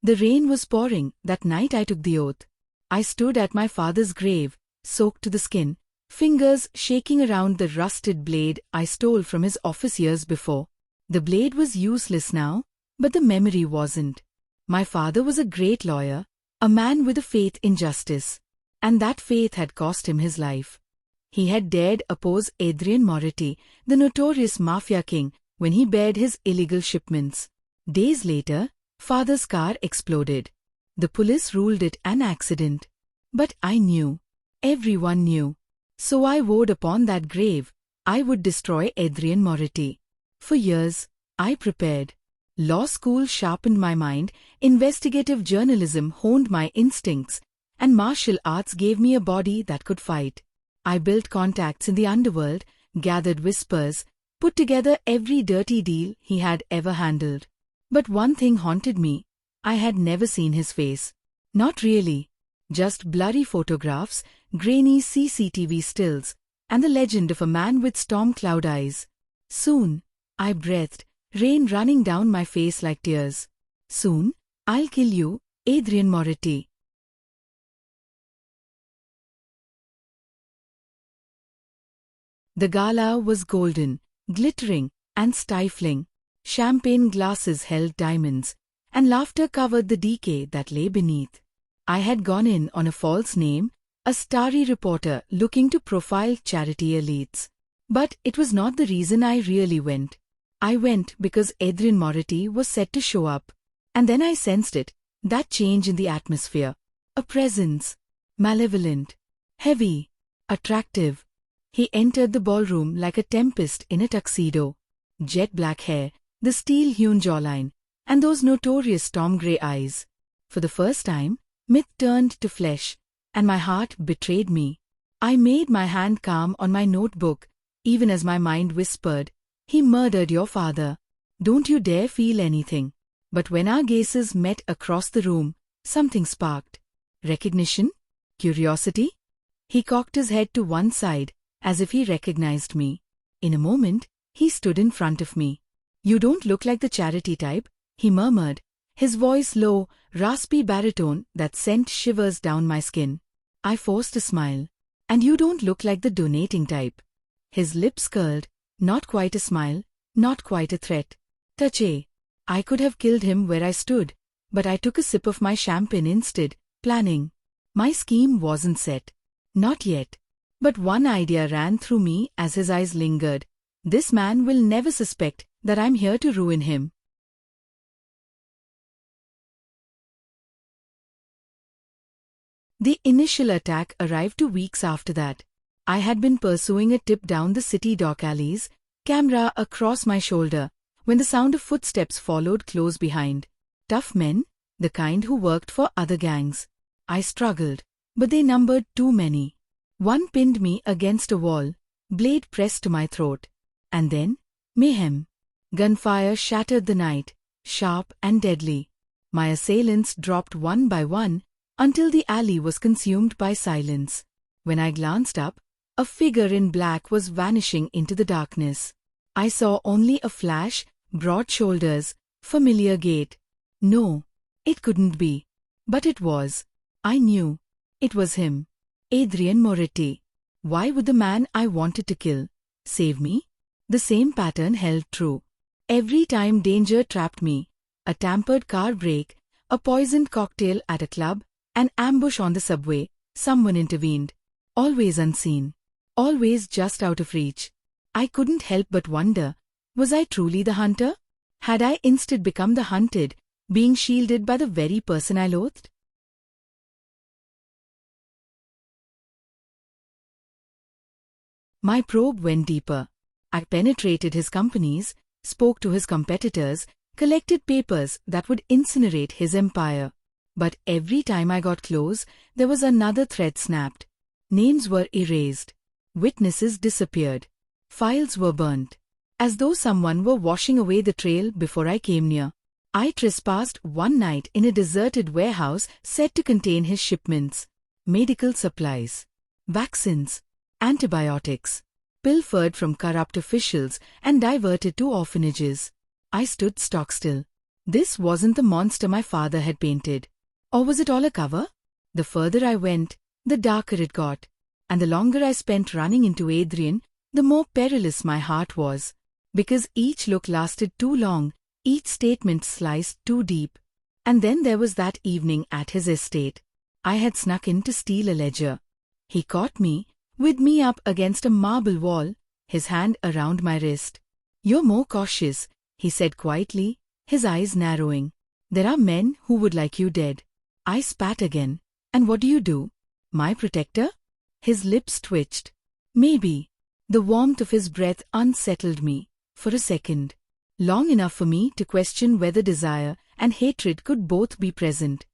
The rain was pouring. That night I took the oath. I stood at my father's grave, soaked to the skin, fingers shaking around the rusted blade I stole from his office years before. The blade was useless now, but the memory wasn't. My father was a great lawyer, a man with a faith in justice. And that faith had cost him his life. He had dared oppose Adrian Moretti, the notorious Mafia king, when he bared his illegal shipments. Days later, father's car exploded. The police ruled it an accident. But I knew. Everyone knew. So I vowed upon that grave, I would destroy Adrian Moretti. For years, I prepared. Law school sharpened my mind, investigative journalism honed my instincts, and martial arts gave me a body that could fight. I built contacts in the underworld, gathered whispers, put together every dirty deal he had ever handled. But one thing haunted me. I had never seen his face. Not really. Just blurry photographs, grainy CCTV stills, and the legend of a man with storm cloud eyes. Soon, I breathed, rain running down my face like tears. Soon, I'll kill you, Adrian Moretti. The gala was golden, glittering, and stifling. Champagne glasses held diamonds, and laughter covered the decay that lay beneath. I had gone in on a false name, a starry reporter looking to profile charity elites. But it was not the reason I really went. I went because Adrian Moretti was set to show up. And then I sensed it, that change in the atmosphere. A presence. Malevolent. Heavy. Attractive. He entered the ballroom like a tempest in a tuxedo. Jet black hair, the steel-hewn jawline, and those notorious storm-grey eyes. For the first time, myth turned to flesh, and my heart betrayed me. I made my hand calm on my notebook, even as my mind whispered, "He murdered your father. Don't you dare feel anything." But when our gazes met across the room, something sparked. Recognition? Curiosity? He cocked his head to one side, as if he recognized me. In a moment, he stood in front of me. "You don't look like the charity type," he murmured, his voice low, raspy baritone that sent shivers down my skin. I forced a smile. "And you don't look like the donating type." His lips curled, not quite a smile, not quite a threat. Touche. I could have killed him where I stood, but I took a sip of my champagne instead, planning. My scheme wasn't set. Not yet. But one idea ran through me as his eyes lingered. This man will never suspect that I'm here to ruin him. The initial attack arrived 2 weeks after that. I had been pursuing a tip down the city dock alleys, camera across my shoulder, when the sound of footsteps followed close behind. Tough men, the kind who worked for other gangs. I struggled, but they numbered too many. One pinned me against a wall, blade pressed to my throat. And then, mayhem. Gunfire shattered the night, sharp and deadly. My assailants dropped one by one, until the alley was consumed by silence. When I glanced up, a figure in black was vanishing into the darkness. I saw only a flash, broad shoulders, familiar gait. No, it couldn't be. But it was. I knew. It was him. Adrian Moretti. Why would the man I wanted to kill save me? The same pattern held true. Every time danger trapped me, a tampered car brake, a poisoned cocktail at a club, an ambush on the subway, someone intervened. Always unseen. Always just out of reach. I couldn't help but wonder, was I truly the hunter? Had I instead become the hunted, being shielded by the very person I loathed? My probe went deeper. I penetrated his companies, spoke to his competitors, collected papers that would incinerate his empire. But every time I got close, there was another thread snapped. Names were erased. Witnesses disappeared. Files were burnt. As though someone were washing away the trail before I came near. I trespassed one night in a deserted warehouse said to contain his shipments. Medical supplies. Vaccines. Antibiotics. Pilfered from corrupt officials and diverted to orphanages. I stood stock still. This wasn't the monster my father had painted. Or was it all a cover? The further I went, the darker it got. And the longer I spent running into Adrian, the more perilous my heart was. Because each look lasted too long, each statement sliced too deep. And then there was that evening at his estate. I had snuck in to steal a ledger. He caught me, with me up against a marble wall, his hand around my wrist. "You're more cautious," he said quietly, his eyes narrowing. "There are men who would like you dead." I spat again. "And what do you do? My protector?" His lips twitched. Maybe. The warmth of his breath unsettled me, for a second. Long enough for me to question whether desire and hatred could both be present.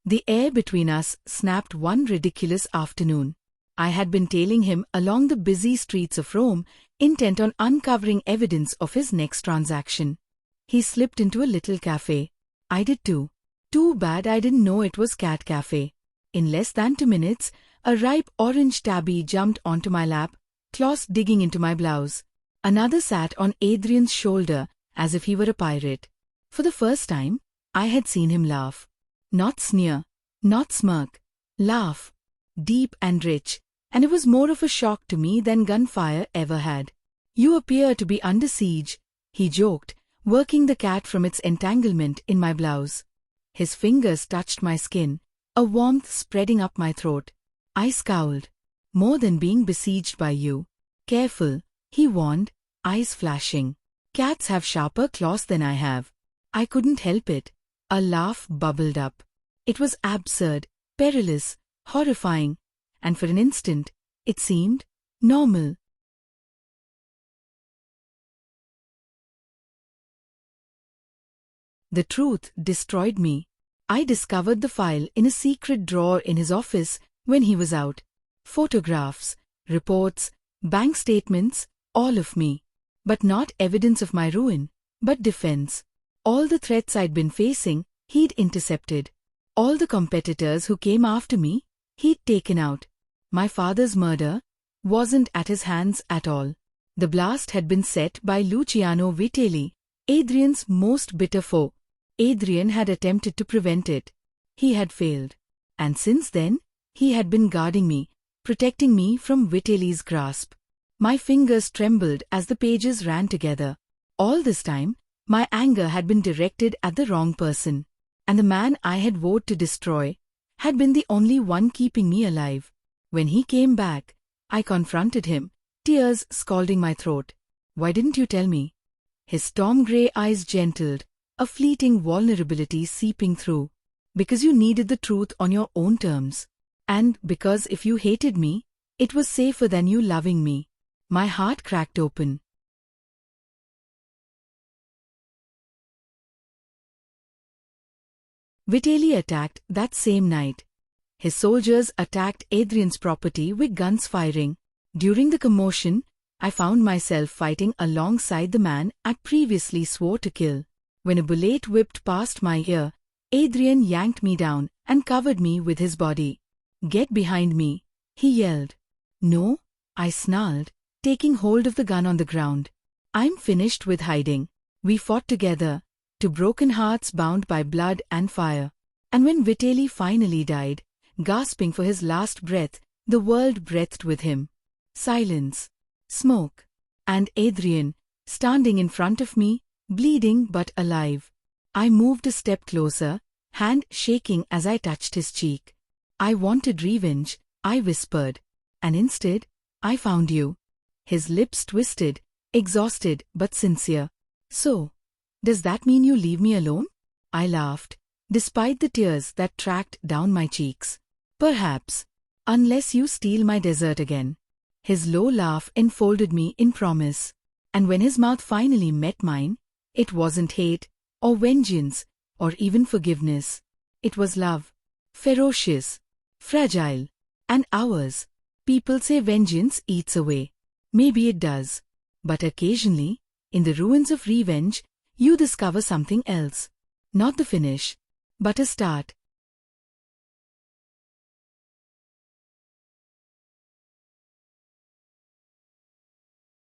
The air between us snapped one ridiculous afternoon. I had been tailing him along the busy streets of Rome, intent on uncovering evidence of his next transaction. He slipped into a little cafe. I did too. Too bad I didn't know it was Cat Cafe. In less than 2 minutes, a ripe orange tabby jumped onto my lap, claws digging into my blouse. Another sat on Adrian's shoulder as if he were a pirate. For the first time, I had seen him laugh. Not sneer, not smirk. Laugh. Deep and rich, and it was more of a shock to me than gunfire ever had. "You appear to be under siege," he joked, working the cat from its entanglement in my blouse. His fingers touched my skin, a warmth spreading up my throat. I scowled. "More than being besieged by you. Careful," he warned, eyes flashing. "Cats have sharper claws than I have." I couldn't help it. A laugh bubbled up. It was absurd, perilous, horrifying, and for an instant, it seemed normal. The truth destroyed me. I discovered the file in a secret drawer in his office when he was out. Photographs, reports, bank statements, all of me. But not evidence of my ruin, but defense. All the threats I'd been facing, he'd intercepted. All the competitors who came after me, he'd taken out. My father's murder wasn't at his hands at all. The blast had been set by Luciano Vitelli, Adrian's most bitter foe. Adrian had attempted to prevent it. He had failed. And since then, he had been guarding me, protecting me from Vitelli's grasp. My fingers trembled as the pages ran together. All this time, my anger had been directed at the wrong person. And the man I had vowed to destroy had been the only one keeping me alive. When he came back, I confronted him, tears scalding my throat. "Why didn't you tell me?" His storm-grey eyes gentled, a fleeting vulnerability seeping through. "Because you needed the truth on your own terms. And because if you hated me, it was safer than you loving me." My heart cracked open. Vitelli attacked that same night. His soldiers attacked Adrian's property with guns firing. During the commotion, I found myself fighting alongside the man I previously swore to kill. When a bullet whipped past my ear, Adrian yanked me down and covered me with his body. "Get behind me," he yelled. "No," I snarled, taking hold of the gun on the ground. "I'm finished with hiding. We fought together, to broken hearts bound by blood and fire." And when Vitelli finally died, gasping for his last breath, the world breathed with him. Silence. Smoke. And Adrian, standing in front of me, bleeding but alive. I moved a step closer, hand shaking as I touched his cheek. "I wanted revenge," I whispered. "And instead, I found you." His lips twisted, exhausted but sincere. "So, does that mean you leave me alone?" I laughed, despite the tears that tracked down my cheeks. "Perhaps. Unless you steal my dessert again." His low laugh enfolded me in promise. And when his mouth finally met mine, it wasn't hate, or vengeance, or even forgiveness. It was love. Ferocious. Fragile. And ours. People say vengeance eats away. Maybe it does. But occasionally, in the ruins of revenge, you discover something else. Not the finish, but a start.